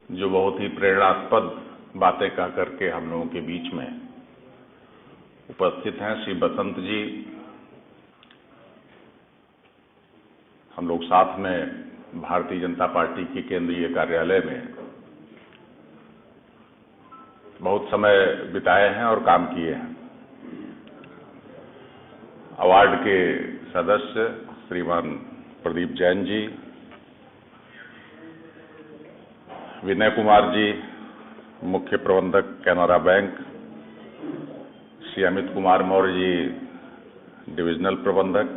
जो बहुत ही प्रेरणास्पद बातें कह करके हम लोगों के बीच में उपस्थित हैं। श्री बसंत जी, हम लोग साथ में भारतीय जनता पार्टी के केंद्रीय कार्यालय में बहुत समय बिताए हैं और काम किए हैं। अवार्ड के सदस्य श्रीमान प्रदीप जैन जी, विनय कुमार जी, मुख्य प्रबंधक कैनरा बैंक, श्री अमित कुमार मौर्य जी, डिविजनल प्रबंधक,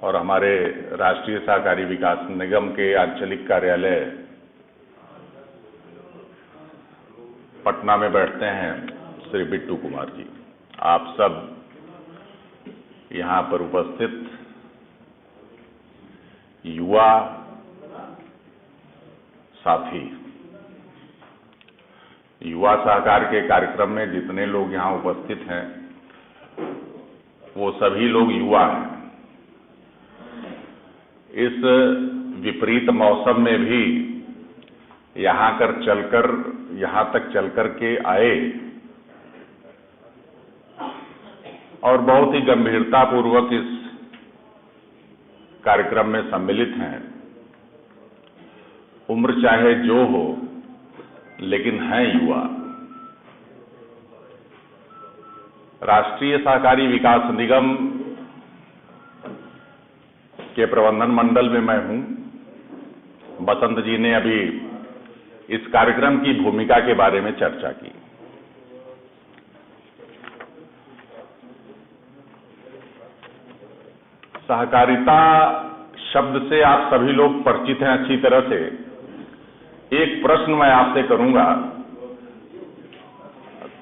और हमारे राष्ट्रीय सहकारी विकास निगम के आंचलिक कार्यालय पटना में बैठते हैं श्री बिट्टू कुमार जी, आप सब यहाँ पर उपस्थित युवा साथी, युवा सहकार के कार्यक्रम में जितने लोग यहाँ उपस्थित हैं वो सभी लोग युवा हैं। इस विपरीत मौसम में भी यहाँ तक चलकर के आए और बहुत ही गंभीरता पूर्वक इस कार्यक्रम में सम्मिलित हैं। उम्र चाहे जो हो, लेकिन हैं युवा। राष्ट्रीय सहकारी विकास निगम के प्रबंधन मंडल में मैं हूं। बसंत जी ने अभी इस कार्यक्रम की भूमिका के बारे में चर्चा की। सहकारिता शब्द से आप सभी लोग परिचित हैं अच्छी तरह से। एक प्रश्न मैं आपसे करूंगा,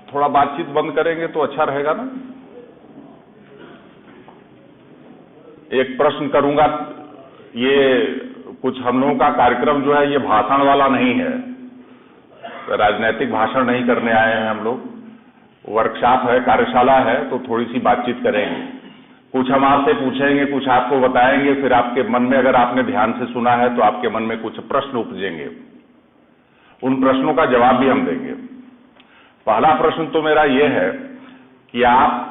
थोड़ा बातचीत बंद करेंगे तो अच्छा रहेगा ना। एक प्रश्न करूंगा, ये कुछ हम लोगों का कार्यक्रम जो है ये भाषण वाला नहीं है, राजनीतिक भाषण नहीं करने आए हैं हम लोग। वर्कशॉप है, कार्यशाला है, तो थोड़ी सी बातचीत करेंगे। कुछ हम आपसे पूछेंगे, कुछ आपको बताएंगे, फिर आपके मन में, अगर आपने ध्यान से सुना है तो आपके मन में कुछ प्रश्न उपजेंगे। उन प्रश्नों का जवाब भी हम देंगे। पहला प्रश्न तो मेरा ये है कि आप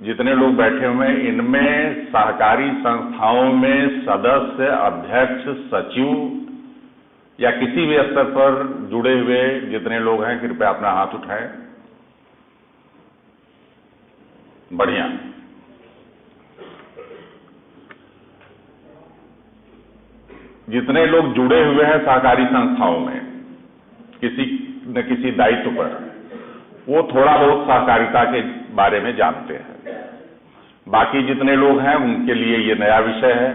जितने लोग बैठे हुए हैं, इनमें सहकारी संस्थाओं में सदस्य, अध्यक्ष, सचिव या किसी भी स्तर पर जुड़े हुए जितने लोग हैं, कृपया अपना हाथ उठाएं। बढ़िया। जितने लोग जुड़े हुए हैं सहकारी संस्थाओं में किसी न किसी दायित्व पर, वो थोड़ा बहुत सहकारिता के बारे में जानते हैं। बाकी जितने लोग हैं उनके लिए ये नया विषय है।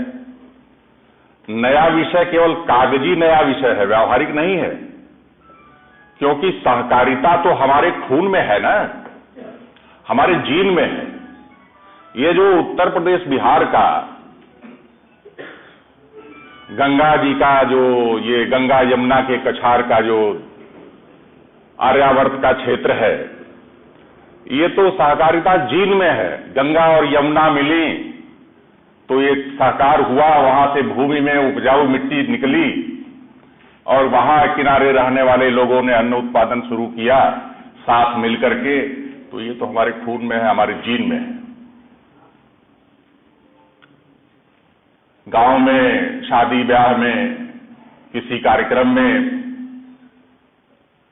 नया विषय केवल कागजी नया विषय है, व्यावहारिक नहीं है, क्योंकि सहकारिता तो हमारे खून में है ना, हमारे जीन में है। ये जो उत्तर प्रदेश बिहार का गंगा जी का जो ये गंगा यमुना के कछार का जो आर्यावर्त का क्षेत्र है, ये तो सहकारिता जीन में है। गंगा और यमुना मिली तो ये साकार हुआ, वहां से भूमि में उपजाऊ मिट्टी निकली और वहां किनारे रहने वाले लोगों ने अन्न उत्पादन शुरू किया साथ मिलकर के। तो ये तो हमारे खून में है, हमारे जीन में है। गांव में शादी ब्याह में, किसी कार्यक्रम में,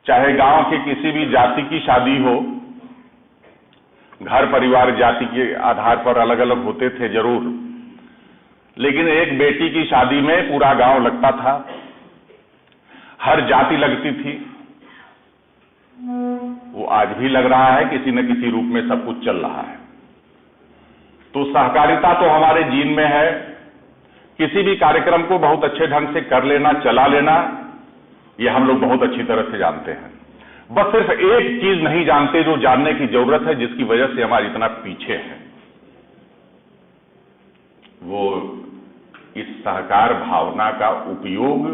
चाहे गांव के किसी भी जाति की शादी हो, घर परिवार जाति के आधार पर अलग अलग होते थे जरूर, लेकिन एक बेटी की शादी में पूरा गांव लगता था, हर जाति लगती थी। वो आज भी लग रहा है, किसी न किसी रूप में सब कुछ चल रहा है। तो सहकारिता तो हमारे जीन में है। किसी भी कार्यक्रम को बहुत अच्छे ढंग से कर लेना, चला लेना, ये हम लोग बहुत अच्छी तरह से जानते हैं। बस सिर्फ एक चीज नहीं जानते जो जानने की जरूरत है, जिसकी वजह से हमारे इतना पीछे है। वो इस सहकार भावना का उपयोग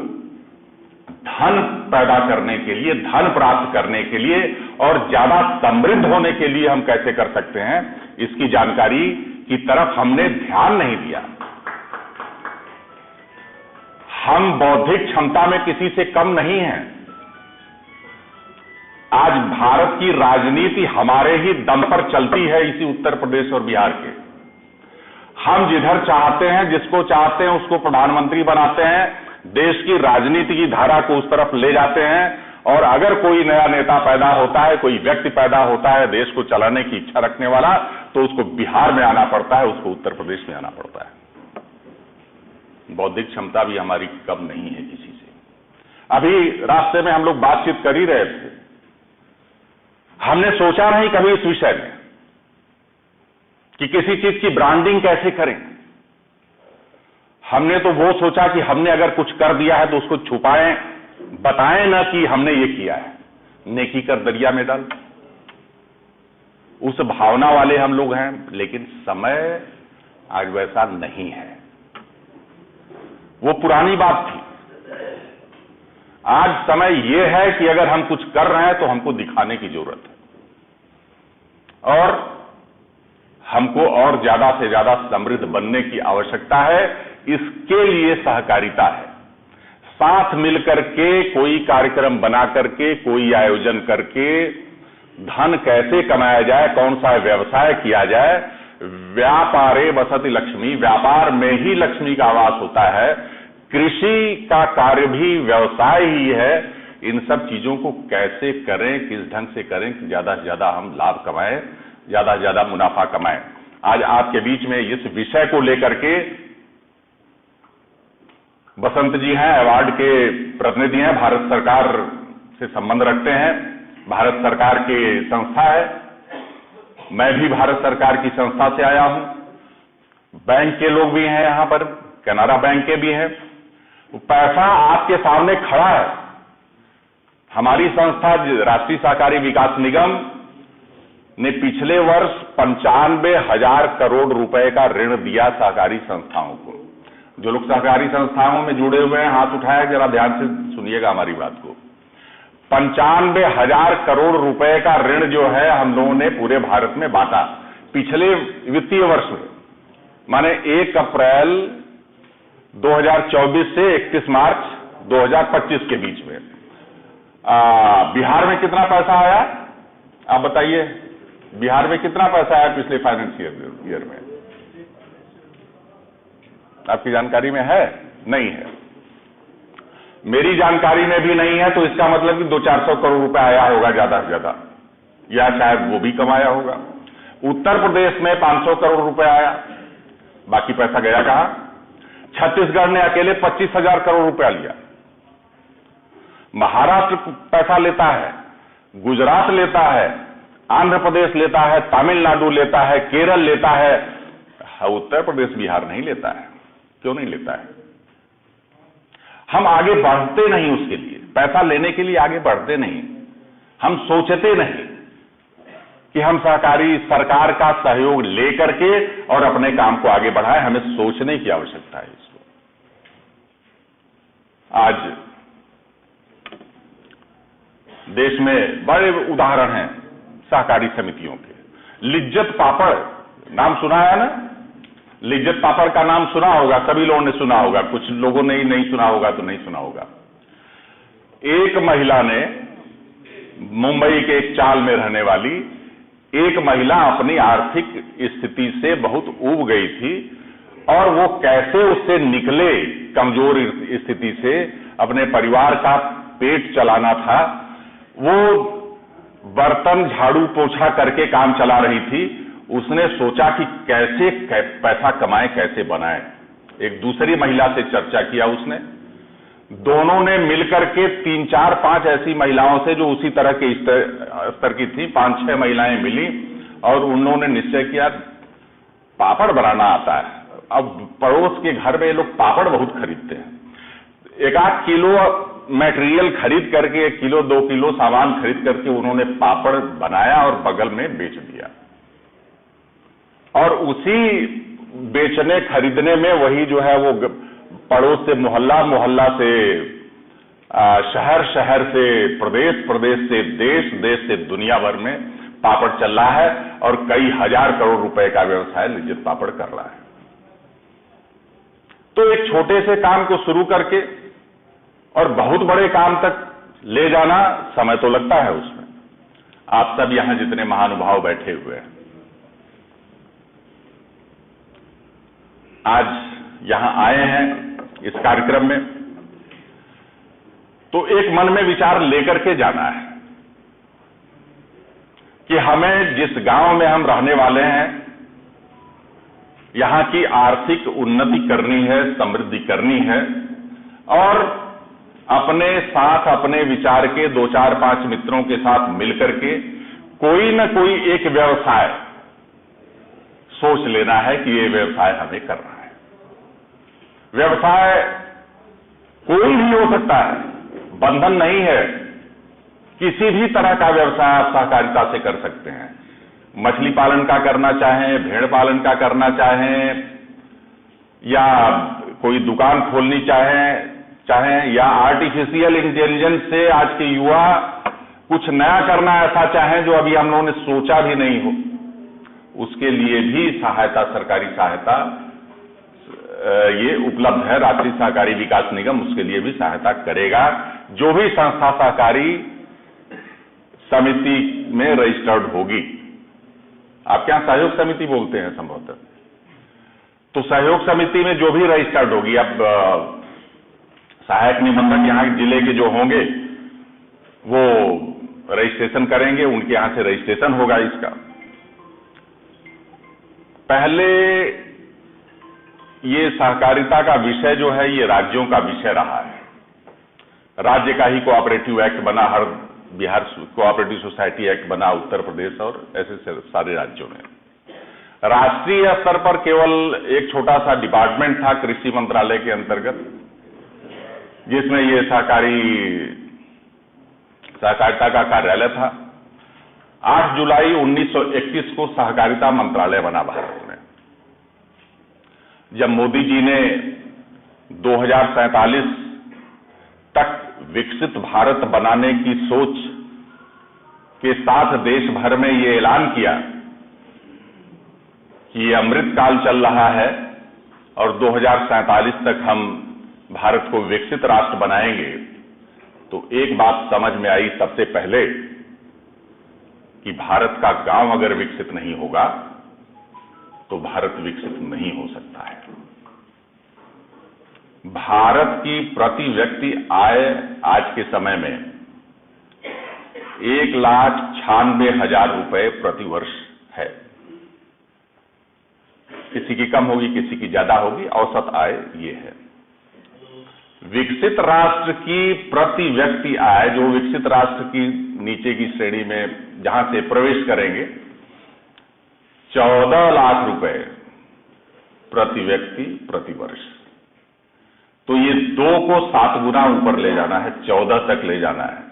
धन पैदा करने के लिए, धन प्राप्त करने के लिए और ज्यादा समृद्ध होने के लिए हम कैसे कर सकते हैं, इसकी जानकारी की तरफ हमने ध्यान नहीं दिया। हम बौद्धिक क्षमता में किसी से कम नहीं हैं। आज भारत की राजनीति हमारे ही दम पर चलती है, इसी उत्तर प्रदेश और बिहार के। हम जिधर चाहते हैं, जिसको चाहते हैं उसको प्रधानमंत्री बनाते हैं, देश की राजनीति की धारा को उस तरफ ले जाते हैं। और अगर कोई नया नेता पैदा होता है, कोई व्यक्ति पैदा होता है देश को चलाने की इच्छा रखने वाला, तो उसको बिहार में आना पड़ता है, उसको उत्तर प्रदेश में आना पड़ता है। बौद्धिक क्षमता भी हमारी कम नहीं है किसी से। अभी रास्ते में हम लोग बातचीत कर ही रहे थे, हमने सोचा नहीं कभी इस विषय में कि किसी चीज की ब्रांडिंग कैसे करें। हमने तो वो सोचा कि हमने अगर कुछ कर दिया है तो उसको छुपाएं, बताएं ना कि हमने ये किया है, नेकी कर दरिया में डाल, उस भावना वाले हम लोग हैं। लेकिन समय आज वैसा नहीं है, वो पुरानी बात थी। आज समय यह है कि अगर हम कुछ कर रहे हैं तो हमको दिखाने की जरूरत है और हमको और ज्यादा से ज्यादा समृद्ध बनने की आवश्यकता है। इसके लिए सहकारिता है, साथ मिलकर के कोई कार्यक्रम बना करके, कोई आयोजन करके धन कैसे कमाया जाए, कौन सा व्यवसाय किया जाए। व्यापारे वसति लक्ष्मी, व्यापार में ही लक्ष्मी का आवास होता है। कृषि का कार्य भी व्यवसाय ही है। इन सब चीजों को कैसे करें, किस ढंग से करें कि ज्यादा से ज्यादा हम लाभ कमाएं, ज्यादा से ज्यादा मुनाफा कमाएं। आज आपके बीच में इस विषय को लेकर के बसंत जी हैं, अवार्ड के प्रतिनिधि हैं, भारत सरकार से संबंध रखते हैं, भारत सरकार की संस्था है। मैं भी भारत सरकार की संस्था से आया हूं। बैंक के लोग भी हैं यहां पर, कैनरा बैंक के भी हैं। पैसा आपके सामने खड़ा है। हमारी संस्था राष्ट्रीय सहकारी विकास निगम ने पिछले वर्ष 95,000 करोड़ रुपए का ऋण दिया सहकारी संस्थाओं को। जो लोग सहकारी संस्थाओं में जुड़े हुए हैं हाथ उठाया, जरा ध्यान से सुनिएगा हमारी बात को। 95,000 करोड़ रुपए का ऋण जो है हम लोगों ने पूरे भारत में बांटा पिछले वित्तीय वर्ष में, माने 1 अप्रैल 2024 से 31 मार्च 2025 के बीच में। बिहार में कितना पैसा आया आप बताइए? बिहार में कितना पैसा आया पिछले फाइनेंशियल ईयर में? आपकी जानकारी में है? नहीं है। मेरी जानकारी में भी नहीं है, तो इसका मतलब कि 200-400 करोड़ रुपए आया होगा ज्यादा से ज्यादा, या शायद वो भी कमाया होगा। उत्तर प्रदेश में 500 करोड़ रुपए आया, बाकी पैसा गया कहां? छत्तीसगढ़ ने अकेले 25,000 करोड़ रुपया लिया। महाराष्ट्र पैसा लेता है, गुजरात लेता है, आंध्र प्रदेश लेता है, तमिलनाडु लेता है, केरल लेता है। उत्तर प्रदेश बिहार नहीं लेता है। क्यों नहीं लेता है? हम आगे बढ़ते नहीं, उसके लिए पैसा लेने के लिए आगे बढ़ते नहीं। हम सोचते नहीं कि हम सहकारी सरकार का सहयोग लेकर के और अपने काम को आगे बढ़ाएं। हमें सोचने की आवश्यकता है इसको। आज देश में बड़े उदाहरण हैं सहकारी समितियों के। लिज्जत पापड़ नाम सुना है ना? लिज्जत पापड़ का नाम सुना होगा, सभी लोगों ने सुना होगा, कुछ लोगों ने ही नहीं सुना होगा तो नहीं सुना होगा। एक महिला ने, मुंबई के एक चाल में रहने वाली एक महिला अपनी आर्थिक स्थिति से बहुत ऊब गई थी और वो कैसे उससे निकले, कमजोर स्थिति से अपने परिवार का पेट चलाना था। वो बर्तन झाड़ू पोछा करके काम चला रही थी। उसने सोचा कि कैसे पैसा कमाए, कैसे बनाए। एक दूसरी महिला से चर्चा किया उसने। दोनों ने मिलकर के 3, 4, 5 ऐसी महिलाओं से जो उसी तरह के स्तर की थी, 5-6 महिलाएं मिली और उन्होंने निश्चय किया पापड़ बनाना आता है। अब पड़ोस के घर में लोग पापड़ बहुत खरीदते हैं। 1-8 किलो मटेरियल खरीद करके, 1 किलो 2 किलो सामान खरीद करके उन्होंने पापड़ बनाया और बगल में बेच दिया। और उसी बेचने खरीदने में वही जो है वो पड़ोस से मोहल्ला, मोहल्ला से शहर, शहर से प्रदेश, प्रदेश से देश, देश से दुनिया भर में पापड़ चल रहा है और कई हजार करोड़ रुपए का व्यवसाय लिज्जत पापड़ कर रहा है। तो एक छोटे से काम को शुरू करके और बहुत बड़े काम तक ले जाना समय तो लगता है उसमें। आप सब यहां जितने महानुभाव बैठे हुए हैं, आज यहां आए हैं इस कार्यक्रम में, तो एक मन में विचार लेकर के जाना है कि हमें जिस गांव में हम रहने वाले हैं, यहां की आर्थिक उन्नति करनी है, समृद्धि करनी है, और अपने साथ अपने विचार के 2, 4, 5 मित्रों के साथ मिलकर के कोई न कोई एक व्यवसाय सोच लेना है कि ये व्यवसाय हमें करना है। व्यवसाय कोई भी हो सकता है, बंधन नहीं है। किसी भी तरह का व्यवसाय आप सहकारिता से कर सकते हैं। मछली पालन का करना चाहें, भेड़ पालन का करना चाहें, या कोई दुकान खोलनी चाहें या आर्टिफिशियल इंटेलिजेंस से आज के युवा कुछ नया करना ऐसा चाहें जो अभी हम लोगों ने सोचा भी नहीं हो, उसके लिए भी सहायता, सरकारी सहायता ये उपलब्ध है। राष्ट्रीय सहकारी विकास निगम उसके लिए भी सहायता करेगा। जो भी संस्था सहकारी समिति में रजिस्टर्ड होगी, आपके यहां सहयोग समिति बोलते हैं संभवतः, तो सहयोग समिति में जो भी रजिस्टर्ड होगी, अब सहायक निबंधक यहां जिले के जो होंगे वो रजिस्ट्रेशन करेंगे, उनके यहां से रजिस्ट्रेशन होगा इसका। पहले ये सहकारिता का विषय जो है ये राज्यों का विषय रहा है। राज्य का ही कोऑपरेटिव एक्ट बना, हर बिहार कोऑपरेटिव सोसाइटी एक्ट बना उत्तर प्रदेश और ऐसे सारे राज्यों में। राष्ट्रीय स्तर पर केवल एक छोटा सा डिपार्टमेंट था कृषि मंत्रालय के अंतर्गत, जिसमें ये सहकारिता का कार्यालय था। 8 जुलाई 1921 को सहकारिता मंत्रालय बना भारत में। जब मोदी जी ने 2047 तक विकसित भारत बनाने की सोच के साथ देश भर में ये ऐलान किया कि ये अमृत काल चल रहा है और 2047 तक हम भारत को विकसित राष्ट्र बनाएंगे, तो एक बात समझ में आई सबसे पहले कि भारत का गांव अगर विकसित नहीं होगा तो भारत विकसित नहीं हो सकता है। भारत की प्रति व्यक्ति आय आज के समय में 1,96,000 रुपए प्रति वर्ष है। किसी की कम होगी, किसी की ज्यादा होगी, औसत आय ये है। विकसित राष्ट्र की प्रति व्यक्ति आय, जो विकसित राष्ट्र की नीचे की श्रेणी में जहां से प्रवेश करेंगे, 14 लाख रुपए प्रति व्यक्ति प्रति वर्ष। तो ये 2 को 7 गुना ऊपर ले जाना है, 14 तक ले जाना है।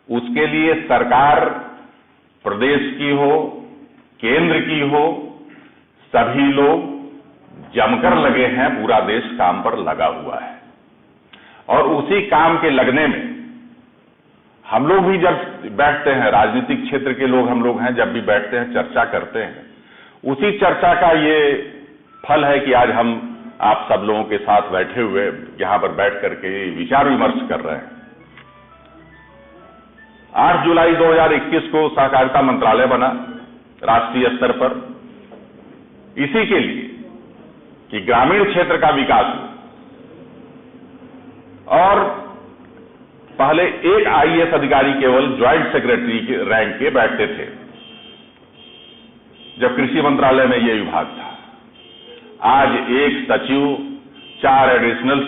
उसके लिए सरकार प्रदेश की हो, केंद्र की हो, सभी लोग जमकर लगे हैं। पूरा देश काम पर लगा हुआ है और उसी काम के लगने में हम लोग भी जब बैठते हैं, राजनीतिक क्षेत्र के लोग हम लोग हैं, जब भी बैठते हैं चर्चा करते हैं, उसी चर्चा का ये फल है कि आज हम आप सब लोगों के साथ बैठे हुए यहां पर बैठ करके विचार विमर्श कर रहे हैं। 8 जुलाई 2021 को सहकारिता मंत्रालय बना राष्ट्रीय स्तर पर, इसी के लिए कि ग्रामीण क्षेत्र का विकास हो। और पहले एक आईएएस अधिकारी केवल ज्वाइंट सेक्रेटरी के रैंक के बैठते थे जब कृषि मंत्रालय में यह विभाग था। आज एक सचिव, 4 एडिशनल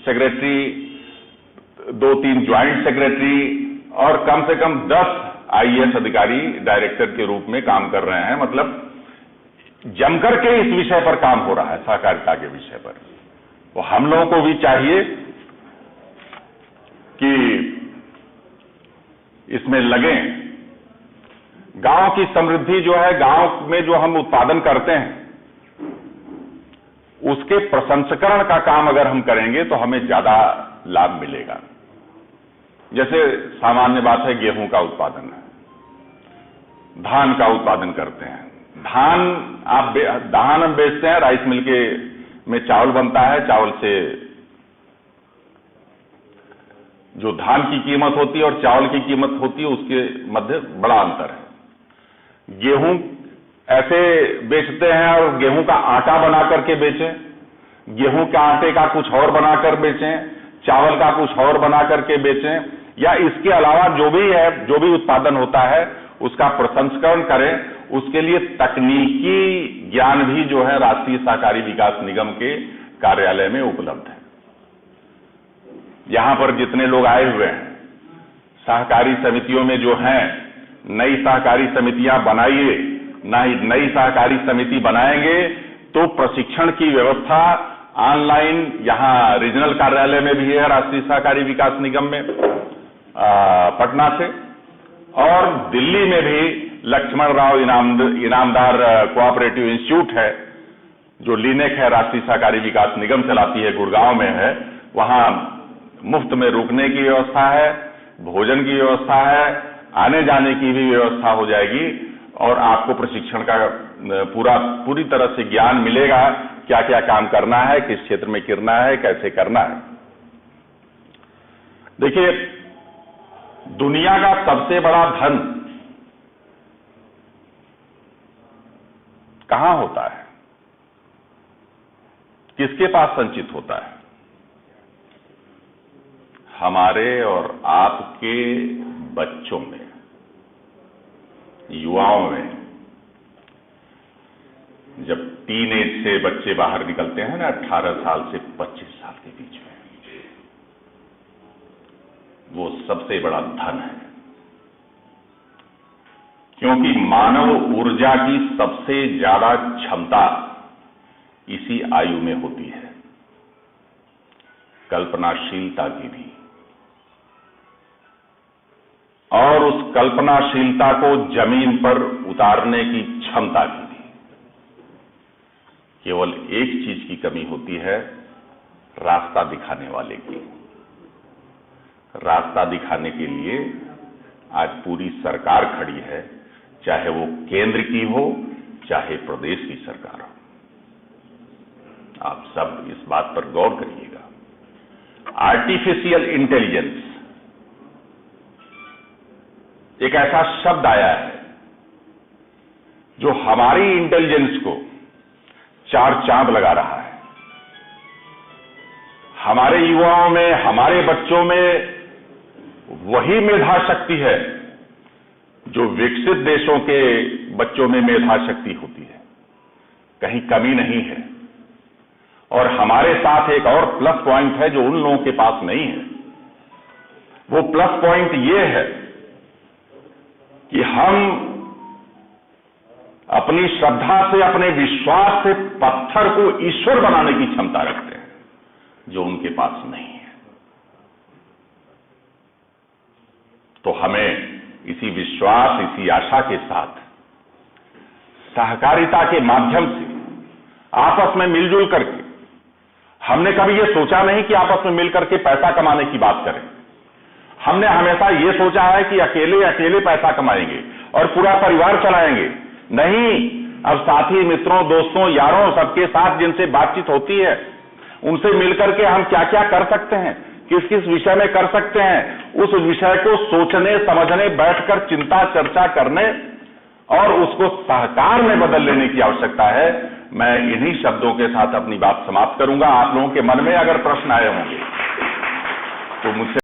सेक्रेटरी, 2-3 ज्वाइंट सेक्रेटरी और कम से कम 10 आईएएस अधिकारी डायरेक्टर के रूप में काम कर रहे हैं। मतलब जमकर के इस विषय पर काम हो रहा है, सहकारिता के विषय पर। तो हम लोगों को भी चाहिए कि इसमें लगें। गांव की समृद्धि जो है, गांव में जो हम उत्पादन करते हैं उसके प्रसंस्करण का काम अगर हम करेंगे तो हमें ज्यादा लाभ मिलेगा। जैसे सामान्य बात है, गेहूं का उत्पादन है, धान का उत्पादन करते हैं। धान हम बेचते हैं राइस मिल के में चावल बनता है, चावल से जो धान की कीमत होती है और चावल की कीमत होती है उसके मध्य बड़ा अंतर है। गेहूं ऐसे बेचते हैं और गेहूं का आटा बना करके बेचें, गेहूं के आटे का कुछ और बनाकर बेचें, चावल का कुछ और बना करके बेचें, या इसके अलावा जो भी है, जो भी उत्पादन होता है उसका प्रसंस्करण करें। उसके लिए तकनीकी ज्ञान भी जो है राष्ट्रीय सहकारी विकास निगम के कार्यालय में उपलब्ध है। यहां पर जितने लोग आए हुए हैं, सहकारी समितियों में जो हैं, नई सहकारी समितियां बनाइए, नई सहकारी समिति बनाएंगे तो प्रशिक्षण की व्यवस्था ऑनलाइन यहां रीजनल कार्यालय में भी है राष्ट्रीय सहकारी विकास निगम में पटना से, और दिल्ली में भी लक्ष्मण राव इनामदार कोऑपरेटिव इंस्टीट्यूट है जो लीनेक है, राष्ट्रीय सहकारी विकास निगम चलाती है, गुड़गांव में है। वहां मुफ्त में रुकने की व्यवस्था है, भोजन की व्यवस्था है, आने जाने की भी व्यवस्था हो जाएगी और आपको प्रशिक्षण का पूरी तरह से ज्ञान मिलेगा, क्या क्या काम करना है, किस क्षेत्र में करना है, कैसे करना है। देखिए, दुनिया का सबसे बड़ा धन कहां होता है, किसके पास संचित होता है? हमारे और आपके बच्चों में, युवाओं में। जब टीन एज से बच्चे बाहर निकलते हैं ना, 18 साल से 25 साल के बीच में, वो सबसे बड़ा धन है, क्योंकि मानव ऊर्जा की सबसे ज्यादा क्षमता इसी आयु में होती है, कल्पनाशीलता की भी, और उस कल्पनाशीलता को जमीन पर उतारने की क्षमता की भी। केवल एक चीज की कमी होती है, रास्ता दिखाने वाले की। रास्ता दिखाने के लिए आज पूरी सरकार खड़ी है, चाहे वो केंद्र की हो, चाहे प्रदेश की सरकार हो। आप सब इस बात पर गौर करिएगा। आर्टिफिशियल इंटेलिजेंस एक ऐसा शब्द आया है जो हमारी इंटेलिजेंस को चार चांद लगा रहा है। हमारे युवाओं में, हमारे बच्चों में वही मेधा शक्ति है जो विकसित देशों के बच्चों में मेधा शक्ति होती है, कहीं कमी नहीं है। और हमारे साथ एक और प्लस पॉइंट है जो उन लोगों के पास नहीं है। वो प्लस पॉइंट ये है कि हम अपनी श्रद्धा से, अपने विश्वास से पत्थर को ईश्वर बनाने की क्षमता रखते हैं, जो उनके पास नहीं है। तो हमें इसी विश्वास, इसी आशा के साथ सहकारिता के माध्यम से आपस में मिलजुल करके, हमने कभी ये सोचा नहीं कि आपस में मिलकर के पैसा कमाने की बात करें। हमने हमेशा ये सोचा है कि अकेले अकेले पैसा कमाएंगे और पूरा परिवार चलाएंगे। नहीं, अब साथी, मित्रों, दोस्तों, यारों, सबके साथ जिनसे बातचीत होती है, उनसे मिलकर के हम क्या क्या कर सकते हैं, किस किस विषय में कर सकते हैं, उस विषय को सोचने, समझने, बैठकर चिंता चर्चा करने और उसको सहकार में बदल लेने की आवश्यकता है। मैं इन्हीं शब्दों के साथ अपनी बात समाप्त करूंगा। आप लोगों के मन में अगर प्रश्न आए होंगे तो मुझसे